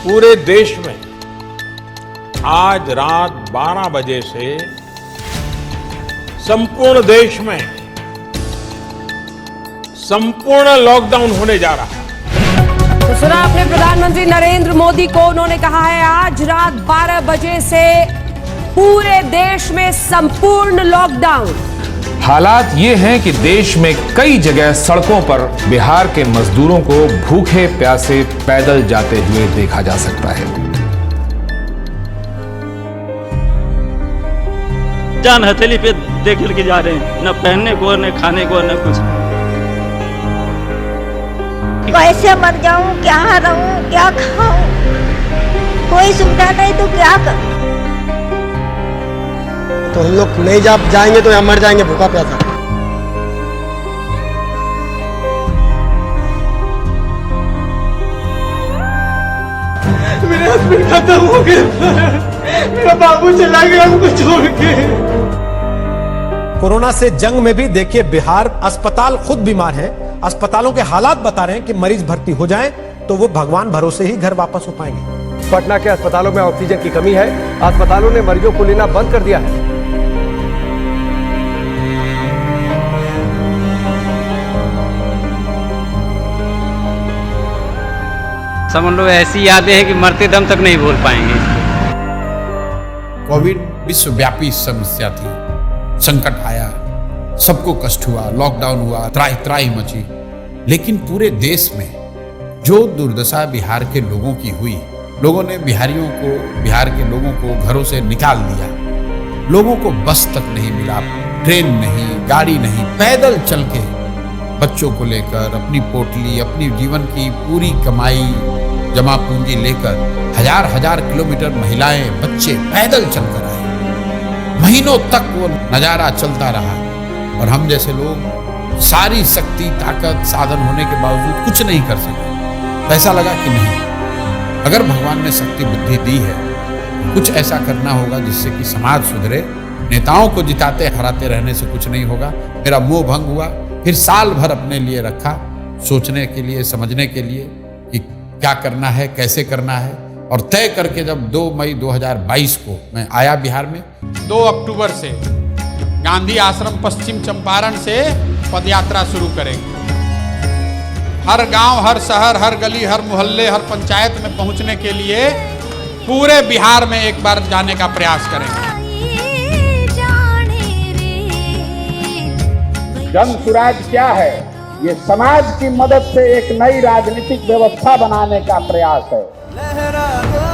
पूरे देश में आज रात 12 बजे से संपूर्ण देश में संपूर्ण लॉकडाउन होने जा रहा है। तो सुना आपने प्रधानमंत्री नरेंद्र मोदी को, उन्होंने कहा है आज रात 12 बजे से पूरे देश में संपूर्ण लॉकडाउन। हालात ये हैं कि देश में कई जगह सड़कों पर बिहार के मजदूरों को भूखे प्यासे पैदल जाते हुए देखा जा सकता है। जान हथेली पे देख के जा रहे हैं, न पहनने को न खाने को न कुछ। कैसे मर जाऊं, क्या रहूं, क्या खाऊं, कोई सुविधा नहीं तो क्या करूं। तो हम लोग नहीं जाएंगे तो यहाँ मर जाएंगे भूखा प्यासा। मेरे हस्बैंड खत्म हो गए, मेरा बाबू चला गया हमको छोड़ के। कोरोना से जंग में भी देखिए बिहार अस्पताल खुद बीमार है, अस्पतालों के हालात बता रहे हैं कि मरीज भर्ती हो जाएं तो वो भगवान भरोसे ही घर वापस हो पाएंगे। पटना के अस्पतालों में ऑक्सीजन की कमी है, अस्पतालों ने मरीजों को लेना बंद कर दिया है। समझ लो ऐसी यादें हैं कि मरते दम तक नहीं भूल पाएंगे। कोविड विश्वव्यापी समस्या थी, संकट आया, सबको कष्ट हुआ, लॉकडाउन हुआ, त्राही त्राही मची। लेकिन पूरे देश में जो दुर्दशा बिहार के लोगों की हुई, लोगों ने बिहार के लोगों को घरों से निकाल दिया। लोगों को बस तक नहीं मिला, ट्रेन नहीं, गाड़ी नहीं, पैदल चल के बच्चों को लेकर अपनी पोटली, अपनी जीवन की पूरी कमाई, जमा पूंजी लेकर हजार किलोमीटर महिलाएं, बच्चे पैदल चलकर आए। महीनों तक वो नजारा चलता रहा और हम जैसे लोग सारी शक्ति, ताकत, साधन होने के बावजूद कुछ नहीं कर सके। तो ऐसा लगा कि नहीं, अगर भगवान ने शक्ति बुद्धि दी है, कुछ ऐसा करना होगा जिससे कि समाज सुधरे। नेताओं को जिताते हराते रहने से कुछ नहीं होगा। मेरा मोह भंग हुआ, फिर साल भर अपने लिए रखा, सोचने के लिए, समझने के लिए कि क्या करना है, कैसे करना है। और तय करके जब 2 मई 2022 को मैं आया बिहार में, 2 अक्टूबर से गांधी आश्रम पश्चिम चंपारण से पदयात्रा शुरू करेंगे। हर गांव, हर शहर, हर गली, हर मोहल्ले, हर पंचायत में पहुंचने के लिए पूरे बिहार में एक बार जाने का प्रयास करेंगे। जन सुराज क्या है? ये समाज की मदद से एक नई राजनीतिक व्यवस्था बनाने का प्रयास है। लहरा दो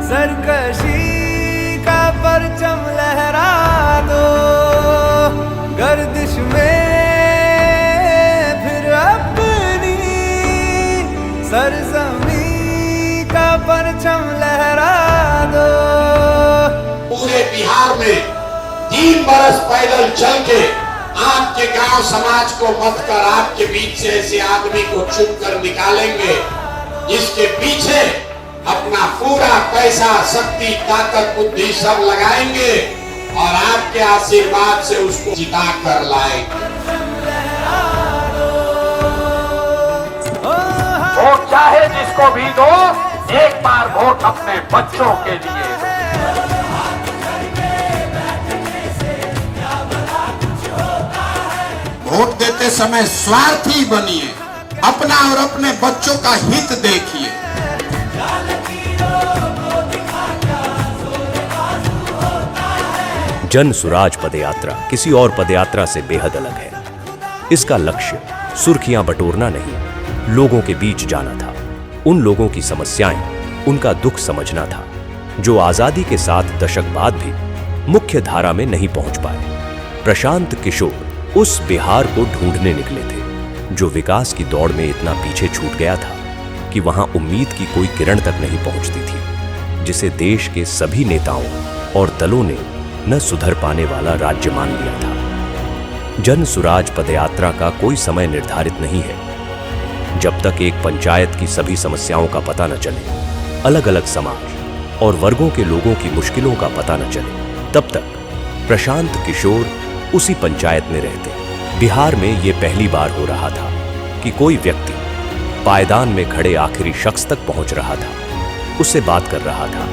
सरकशी का परचम, लहरा दो गर्दिश में फिर अपनी सरजमी का परचम, लहरा दो। पूरे बिहार में 3 बरस पैदल चल के आपके गांव समाज को मत कर आपके बीच से ऐसे आदमी को चुनकर निकालेंगे जिसके पीछे अपना पूरा पैसा, शक्ति, ताकत, बुद्धि सब लगाएंगे और आपके आशीर्वाद से उसको जिता कर लाएंगे। वोट चाहे जिसको भी दो, एक बार वोट अपने बच्चों के लिए। वोट देते समय स्वार्थी बनिए, अपना और अपने बच्चों का हित देखिए। जन सुराज पदयात्रा किसी और पदयात्रा से बेहद अलग है। इसका लक्ष्य सुर्खियां बटोरना नहीं, लोगों के बीच जाना था, उन लोगों की समस्याएं, उनका दुख समझना था जो आजादी के 7 दशक बाद भी मुख्य धारा में नहीं पहुंच पाए। प्रशांत किशोर उस बिहार को ढूंढने निकले थे जो विकास की दौड़ में इतना पीछे छूट गया था कि वहां उम्मीद की कोई किरण तक नहीं पहुंचती थी, जिसे देश के सभी नेताओं और दलों ने न सुधर पाने वाला राज्य मान लिया था। जन सुराज पदयात्रा का कोई समय निर्धारित नहीं है। जब तक एक पंचायत की सभी समस्याओं का पता न चले, अलग अलग समाज और वर्गों के लोगों की मुश्किलों का पता न चले, तब तक प्रशांत किशोर उसी पंचायत में रहते। बिहार में ये पहली बार हो रहा था कि कोई व्यक्ति पायदान में खड़े आखिरी शख्स तक पहुंच रहा था, उससे बात कर रहा था।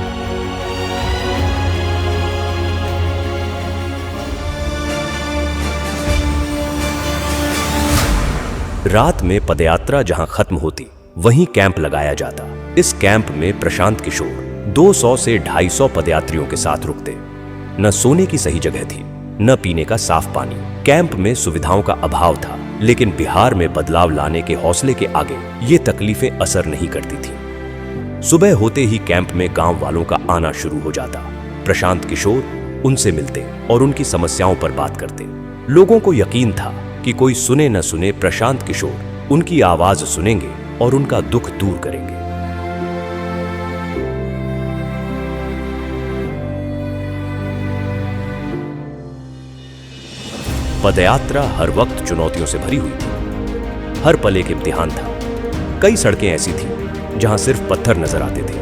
रात में पदयात्रा जहां खत्म होती, वहीं कैंप लगाया जाता। इस कैंप में प्रशांत किशोर 200 से 250 पदयात्रियों के साथ रुकते। न सोने की सही जगह थी, न पीने का साफ पानी। कैंप में सुविधाओं का अभाव था, लेकिन बिहार में बदलाव लाने के हौसले के आगे ये तकलीफें असर नहीं करती थी। सुबह होते ही कैंप में गांव वालों का आना शुरू हो जाता। प्रशांत किशोर उनसे मिलते और उनकी समस्याओं पर बात करते। लोगों को यकीन था कि कोई सुने न सुने प्रशांत किशोर उनकी आवाज सुनेंगे और उनका दुख दूर करेंगे। पदयात्रा हर वक्त चुनौतियों से भरी हुई थी। हर पल एक इम्तिहान था। कई सड़कें ऐसी थीं जहां सिर्फ पत्थर नजर आते थे।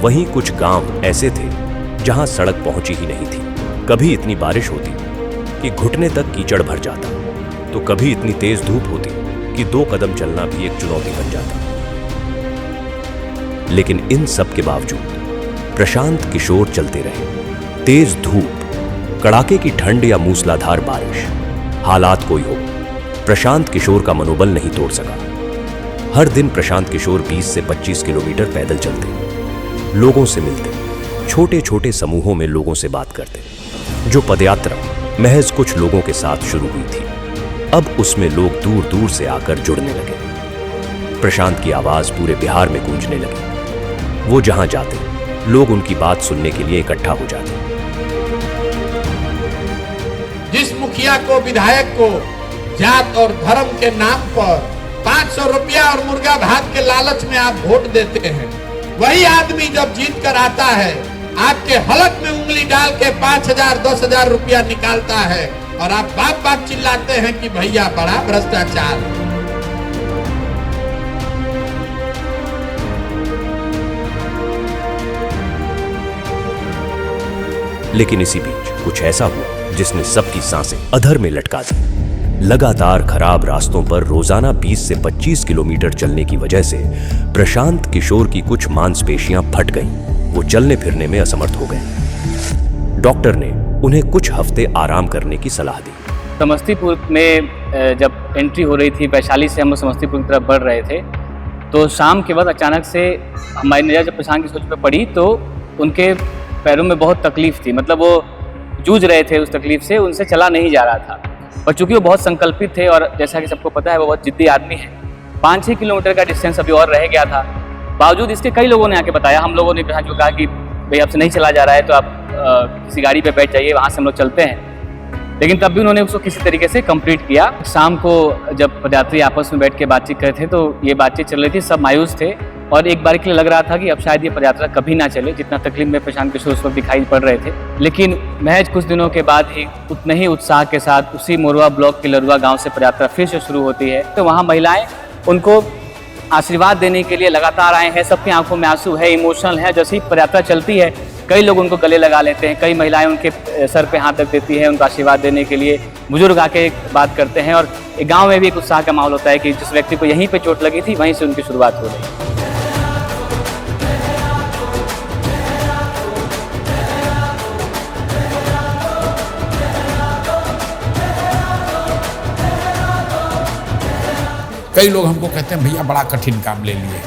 वहीं कुछ गांव ऐसे थे जहां सड़क पहुंची ही नहीं थी। कभी इतनी बारिश होती कि घुटने तक कीचड़ भर जाता, तो कभी इतनी तेज धूप होती कि 2 कदम चलना भी एक चुनौती बन जाता। लेकिन इन सब के बावजूद प्रशांत किशोर चलते रहे। तेज धूप, कड़ाके की ठंड या मूसलाधार बारिश, हालात कोई हो, प्रशांत किशोर का मनोबल नहीं तोड़ सका। हर दिन प्रशांत किशोर 20 से 25 किलोमीटर पैदल चलते, लोगों से मिलते, छोटे छोटे समूहों में लोगों से बात करते। जो पदयात्रा महज कुछ लोगों के साथ शुरू हुई थी, अब उसमें लोग दूर दूर से आकर जुड़ने लगे। प्रशांत की आवाज पूरे बिहार में गूंजने लगी। वो जहां जाते, लोग उनकी बात सुनने के लिए इकट्ठा हो जाते। जिस मुखिया को, विधायक को जात और धर्म के नाम पर 500 रुपया और मुर्गा भात के लालच में आप वोट देते हैं, वही आदमी जब जीत कर आता है, आपके हलक में उंगली डाल के 5,000 10,000 रुपया निकालता है और आप बाप बाप चिल्लाते हैं कि भैया बड़ा भ्रष्टाचार। लेकिन इसी बीच कुछ ऐसा हुआ जिसने सबकी सांसें अधर में लटका दी। लगातार खराब रास्तों पर रोजाना 20 से 25 किलोमीटर चलने की वजह से प्रशांत किशोर की कुछ मांसपेशियां फट गईं। वो चलने फिरने में असमर्थ हो गए। डॉक्टर ने उन्हें कुछ हफ्ते आराम करने की सलाह दी। समस्तीपुर में जब एंट्री हो रही थी, वैशाली से हम लोग समस्तीपुर की तरफ बढ़ रहे थे, तो शाम के बाद अचानक से हमारी नज़र जब प्रशांत किशोर पे पड़ी तो उनके पैरों में बहुत तकलीफ थी। मतलब वो जूझ रहे थे उस तकलीफ से, उनसे चला नहीं जा रहा था। और चूंकि वो बहुत संकल्पित थे और जैसा कि सबको पता है वो बहुत जिद्दी आदमी है, 5-6 किलोमीटर का डिस्टेंस अभी और रह गया था। बावजूद इसके कई लोगों ने आके बताया, हम लोगों ने कहा कि भाई आपसे नहीं चला जा रहा है तो आप किसी गाड़ी पे बैठ जाइए, वहाँ से हम लोग चलते हैं। लेकिन तब भी उन्होंने उसको किसी तरीके से कंप्लीट किया। शाम को जब पदयात्री आपस में बैठ के बातचीत कर रहे थे तो ये बातचीत चल रही थी, सब मायूस थे और एक बार के लिए लग रहा था कि अब शायद ये पदयात्रा कभी ना चले, जितना तकलीफ में प्रशांत किशोर उस वक्त दिखाई पड़ रहे थे। लेकिन महज कुछ दिनों के बाद ही उतने ही उत्साह के साथ उसी मोरवा ब्लॉक के लरुआ गाँव से पदयात्रा फिर से शुरू होती है। तो वहाँ महिलाएं उनको आशीर्वाद देने के लिए लगातार आए हैं। सबकी आंखों में आंसू है, इमोशनल है। जैसे ही पदयात्रा चलती है कई लोग उनको गले लगा लेते हैं, कई महिलाएं उनके सर पे हाथ रख देती है उनको आशीर्वाद देने के लिए। बुजुर्ग आके बात करते हैं और गांव में भी एक उत्साह का माहौल होता है कि जिस व्यक्ति को यहीं पे चोट लगी थी वहीं से उनकी शुरुआत हो रही। कई लोग हमको कहते हैं भैया बड़ा कठिन काम ले लिए।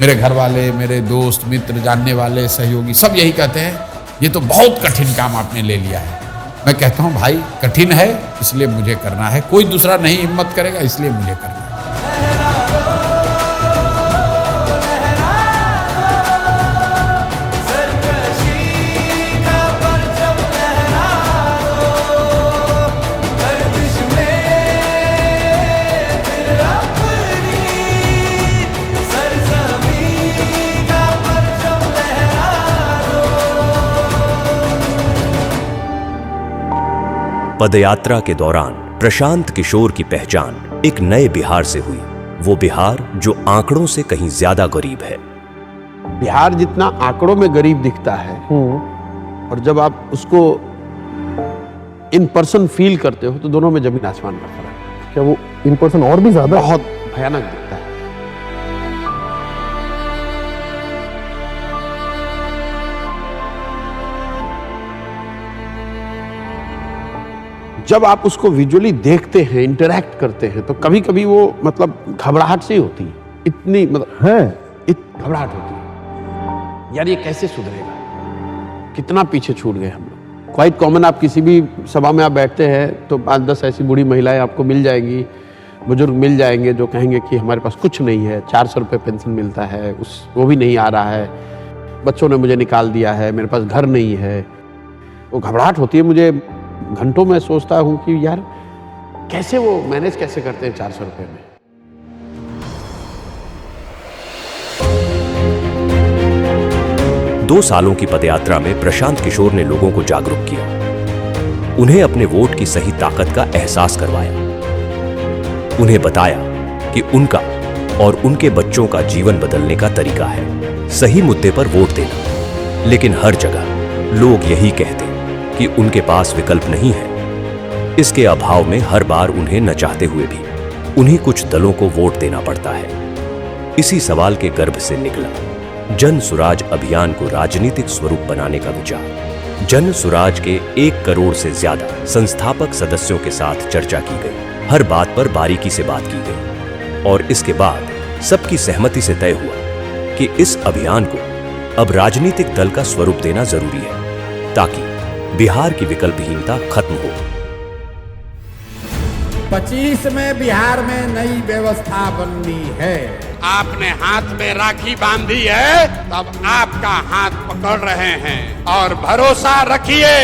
मेरे घर वाले, मेरे दोस्त मित्र, जानने वाले, सहयोगी सब यही कहते हैं ये तो बहुत कठिन काम आपने ले लिया है। मैं कहता हूँ भाई कठिन है इसलिए मुझे करना है, कोई दूसरा नहीं हिम्मत करेगा इसलिए मुझे करना है। पदयात्रा के दौरान प्रशांत किशोर की पहचान एक नए बिहार से हुई। वो बिहार जो आंकड़ों से कहीं ज्यादा गरीब है। बिहार जितना आंकड़ों में गरीब दिखता है और जब आप उसको इन पर्सन फील करते हो तो दोनों में जमीन आसमान का फर्क है। क्या वो इन पर्सन और भी ज्यादा बहुत भयानक दिखता है। जब आप उसको विजुअली देखते हैं, इंटरैक्ट करते हैं, तो कभी कभी वो मतलब घबराहट सी होती है, इतनी मतलब है घबराहट होती है, यार ये कैसे सुधरेगा, कितना पीछे छूट गए हम लोग। क्वाइट कॉमन, आप किसी भी सभा में आप बैठते हैं तो 5-10 ऐसी बूढ़ी महिलाएं आपको मिल जाएंगी, बुजुर्ग मिल जाएंगे जो कहेंगे कि हमारे पास कुछ नहीं है, 400 रुपये पेंशन मिलता है, वो भी नहीं आ रहा है, बच्चों ने मुझे निकाल दिया है, मेरे पास घर नहीं है। वो घबराहट होती है मुझे, घंटों में सोचता हूँ कि यार कैसे वो मैनेज कैसे करते हैं 400 रुपये में। दो सालों की पदयात्रा में प्रशांत किशोर ने लोगों को जागरूक किया, उन्हें अपने वोट की सही ताकत का एहसास करवाया, उन्हें बताया कि उनका और उनके बच्चों का जीवन बदलने का तरीका है सही मुद्दे पर वोट देना। लेकिन हर जगह लोग यही कहते कि उनके पास विकल्प नहीं है। इसके अभाव में हर बार उन्हें न चाहते हुए भी उन्हीं कुछ दलों को वोट देना पड़ता है। इसी सवाल के गर्भ से निकला जन सुराज अभियान को राजनीतिक स्वरूप बनाने का विचार। जन सुराज के 1 करोड़ से ज्यादा संस्थापक सदस्यों के साथ चर्चा की गई, हर बात पर बारीकी से बात की गई और इसके बाद सबकी सहमति से तय हुआ कि इस अभियान को अब राजनीतिक दल का स्वरूप देना जरूरी है ताकि बिहार की विकल्पहीनता खत्म हो। 25 में बिहार में नई व्यवस्था बननी है। आपने हाथ में राखी बांधी है, तब आपका हाथ पकड़ रहे हैं और भरोसा रखिए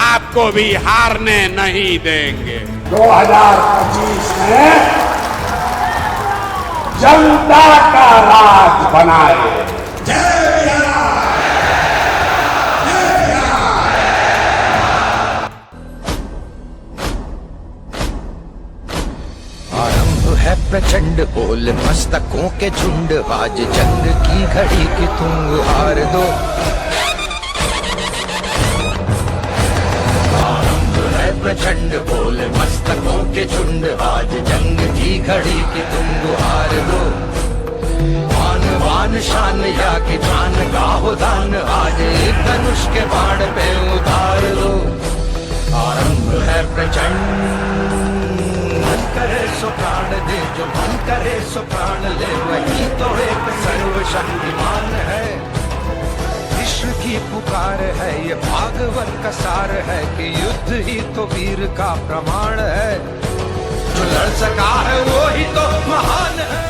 आपको भी हारने नहीं देंगे। 2025 में जनता का राज बनाए। है प्रचंड बोल मस्तकों के झुंड, आज जंग की घड़ी की तुम हार दो। आरंभ है प्रचंड बोल मस्तकों के झुंड, आज जंग की घड़ी की तुम हार दो। मान वान शान या कि जान गाहो दान, आज एक धनुष के बाण पे उतार दो। आरंभ है प्रचंड, करे सो प्राण दे, जो मन करे सो प्राण ले, वही तो एक सर्वशक्तिमान है। विश्व की पुकार है, ये भागवत का सार है कि युद्ध ही तो वीर का प्रमाण है। जो लड़ सका है वो ही तो महान है।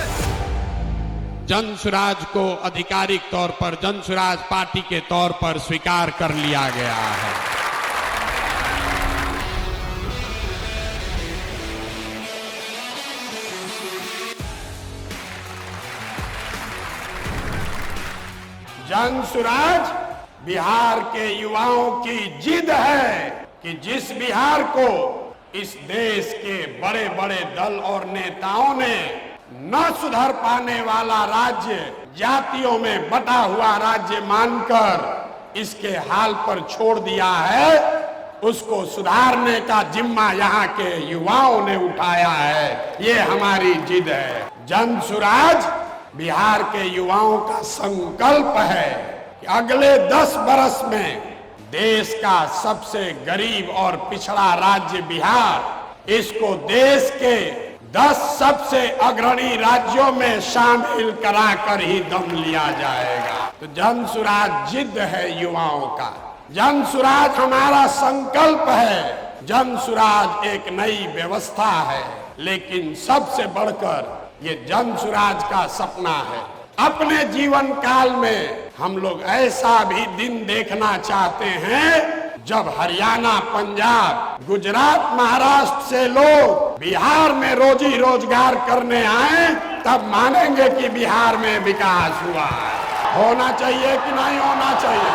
जन सुराज को आधिकारिक तौर पर जन सुराज पार्टी के तौर पर स्वीकार कर लिया गया है। जन सुराज बिहार के युवाओं की जिद है कि जिस बिहार को इस देश के बड़े बड़े दल और नेताओं ने न सुधर पाने वाला राज्य, जातियों में बटा हुआ राज्य मानकर इसके हाल पर छोड़ दिया है, उसको सुधारने का जिम्मा यहाँ के युवाओं ने उठाया है। ये हमारी जिद है। जन सुराज बिहार के युवाओं का संकल्प है कि अगले 10 बरस में देश का सबसे गरीब और पिछड़ा राज्य बिहार, इसको देश के 10 सबसे अग्रणी राज्यों में शामिल कराकर ही दम लिया जाएगा। तो जन सुराज जिद है युवाओं का, जन सुराज हमारा संकल्प है। जन सुराज एक नई व्यवस्था है, लेकिन सबसे बढ़कर ये जन सुराज का सपना है। अपने जीवन काल में हम लोग ऐसा भी दिन देखना चाहते हैं जब हरियाणा, पंजाब, गुजरात, महाराष्ट्र से लोग बिहार में रोजी रोजगार करने आए, तब मानेंगे कि बिहार में विकास हुआ है। होना चाहिए कि नहीं होना चाहिए?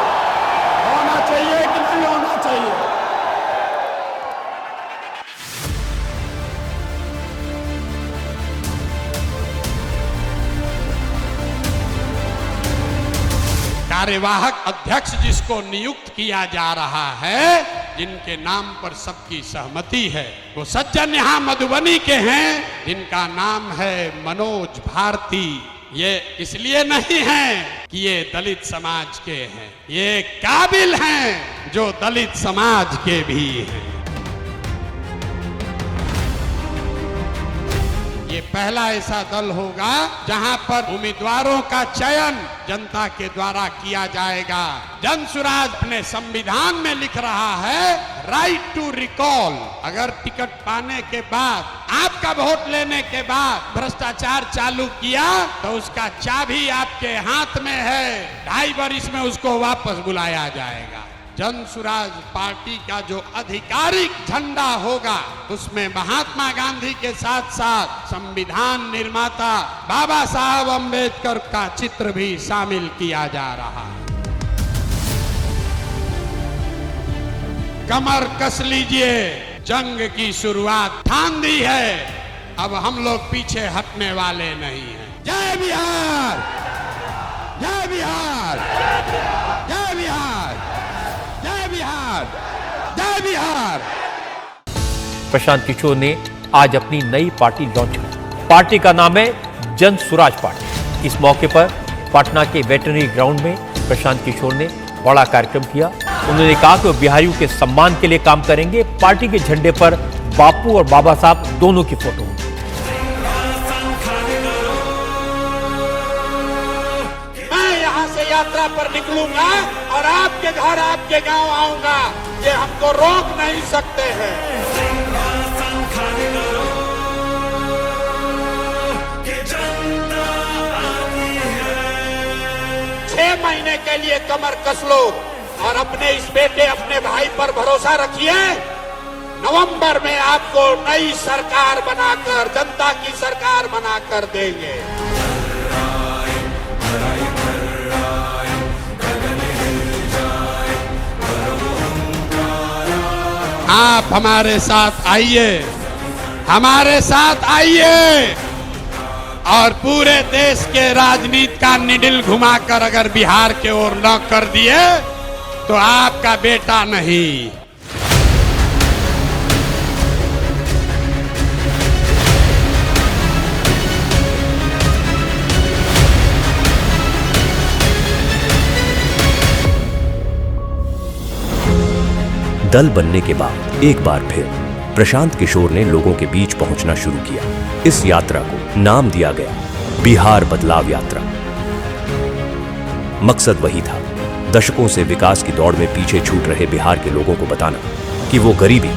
होना चाहिए कि नहीं होना चाहिए? कार्यवाहक अध्यक्ष जिसको नियुक्त किया जा रहा है, जिनके नाम पर सबकी सहमति है। वो सज्जन यहाँ मधुबनी के हैं जिनका नाम है मनोज भारती। ये इसलिए नहीं है कि ये दलित समाज के हैं, ये काबिल हैं जो दलित समाज के भी हैं। ये पहला ऐसा दल होगा जहां पर उम्मीदवारों का चयन जनता के द्वारा किया जाएगा। जनसुराज अपने संविधान में लिख रहा है राइट टू रिकॉल। अगर टिकट पाने के बाद, आपका वोट लेने के बाद भ्रष्टाचार चालू किया तो उसका चाबी आपके हाथ में है। 2.5 वर्ष में उसको वापस बुलाया जाएगा। जनसुराज पार्टी का जो आधिकारिक झंडा होगा उसमें महात्मा गांधी के साथ साथ संविधान निर्माता बाबा साहब अम्बेडकर का चित्र भी शामिल किया जा रहा है। कमर कस लीजिए, जंग की शुरुआत ठान दी है, अब हम लोग पीछे हटने वाले नहीं हैं। जय बिहार, जय बिहार, जय बिहार, जय बिहार, जय बिहार। प्रशांत किशोर ने आज अपनी नई पार्टी लॉन्च की। पार्टी का नाम है जनसुराज पार्टी। इस मौके पर पटना के वेटरनरी ग्राउंड में प्रशांत किशोर ने बड़ा कार्यक्रम किया। उन्होंने कहा कि वो बिहारियों के सम्मान के लिए काम करेंगे। पार्टी के झंडे पर बापू और बाबा साहब दोनों की फोटो होगी। मैं यहाँ से यात्रा पर निकलूंगा और आपके घर, आपके गांव आऊंगा, ये हमको रोक नहीं सकते हैं। 6 महीने के लिए कमर कस लो और अपने इस बेटे, अपने भाई पर भरोसा रखिए। नवंबर में आपको नई सरकार बनाकर, जनता की सरकार बनाकर देंगे। आप हमारे साथ आइए, हमारे साथ आइए और पूरे देश के राजनीति का निडिल घुमाकर अगर बिहार के ओर न कर दिए तो आपका बेटा नहीं। दल बनने के बाद एक बार फिर प्रशांत किशोर ने लोगों के बीच पहुंचना शुरू किया। इस यात्रा को नाम दिया गया बिहार बदलाव यात्रा। मकसद वही था, दशकों से विकास की दौड़ में पीछे छूट रहे बिहार के लोगों को बताना कि वो गरीबी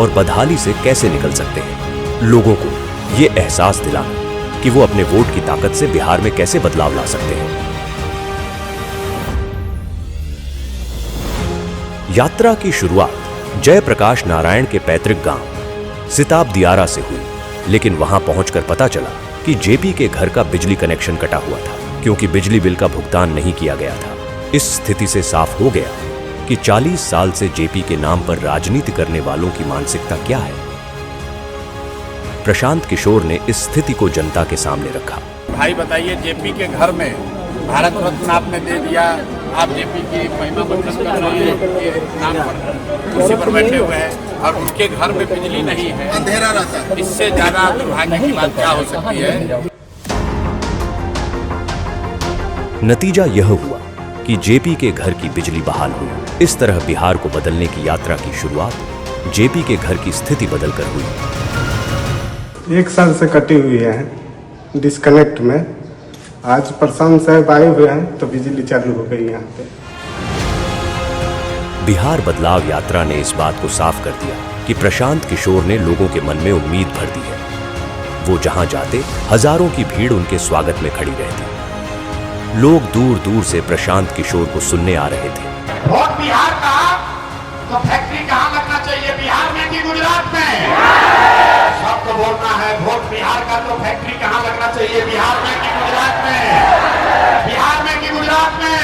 और बदहाली से कैसे निकल सकते हैं। लोगों को ये एहसास दिलाना कि वो अपने वोट की ताकत से बिहार में कैसे बदलाव ला सकते हैं। यात्रा की शुरुआत जयप्रकाश नारायण के पैतृक गांव सिताब दियारा से हुई, लेकिन वहां पहुंचकर पता चला कि जेपी के घर का बिजली कनेक्शन कटा हुआ था क्योंकि बिजली बिल का भुगतान नहीं किया गया था। इस स्थिति से साफ हो गया कि 40 साल से जेपी के नाम पर राजनीति करने वालों की मानसिकता क्या है। प्रशांत किशोर ने इस स्थिति को जनता के सामने रखा। भाई बताइए, जेपी के घर में भारत रत्न आपने दे दिया, आप जेपी की महिमा मंडित कर रहे हैं के नाम पर, कुर्सी पर बैठे हुए हैं और उनके घर में बिजली नहीं है, अंधेरा रहता है। इससे ज्यादा दुर्भाग्य की बात क्या हो सकती है। नतीजा यह हुआ कि जेपी के घर की बिजली बहाल हुई। इस तरह बिहार को बदलने की यात्रा की शुरुआत जेपी के घर की स्थिति बदलकर हुई। 1 साल से कटी हुई है डिस्कनेक्ट में। आज प्रशांत साहब आए हुए हैं तो बिजली चालू हो गई यहाँ पे। बिहार बदलाव यात्रा ने इस बात को साफ कर दिया कि प्रशांत किशोर ने लोगों के मन में उम्मीद भर दी है। वो जहां जाते हजारों की भीड़ उनके स्वागत में खड़ी रहती। लोग दूर दूर से प्रशांत किशोर को सुनने आ रहे थे। वोट बिहार का तो फैक्ट्री कहाँ लगना चाहिए, बिहार में कि गुजरात में? सबको बोलना है, वोट बिहार का तो फैक्ट्री कहाँ लगना चाहिए, बिहार में कि गुजरात में? बिहार में कि गुजरात में?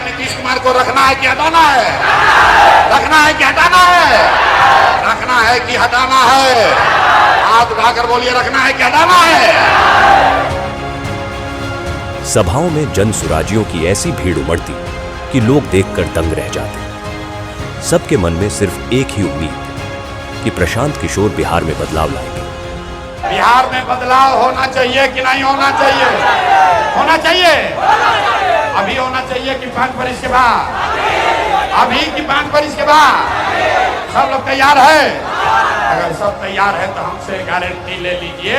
नीतीश कुमार को रखना है कि हटाना है? रखना है कि हटाना है? रखना है कि हटाना है? हाथ उठाकर बोलिए, रखना है कि हटाना है? सभाओं में जन सुराजियों की ऐसी भीड़ उमड़ती कि लोग देखकर दंग रह जाते। सबके मन में सिर्फ एक ही उम्मीद कि प्रशांत किशोर बिहार में बदलाव लाएंगे। बिहार में बदलाव होना चाहिए कि नहीं होना चाहिए? होना चाहिए। अभी होना चाहिए कि 5 वर्ष के बाद? अभी कि 5 वर्ष के बाद? सब लोग तैयार है? अगर सब तैयार है तो हमसे गारंटी ले लीजिए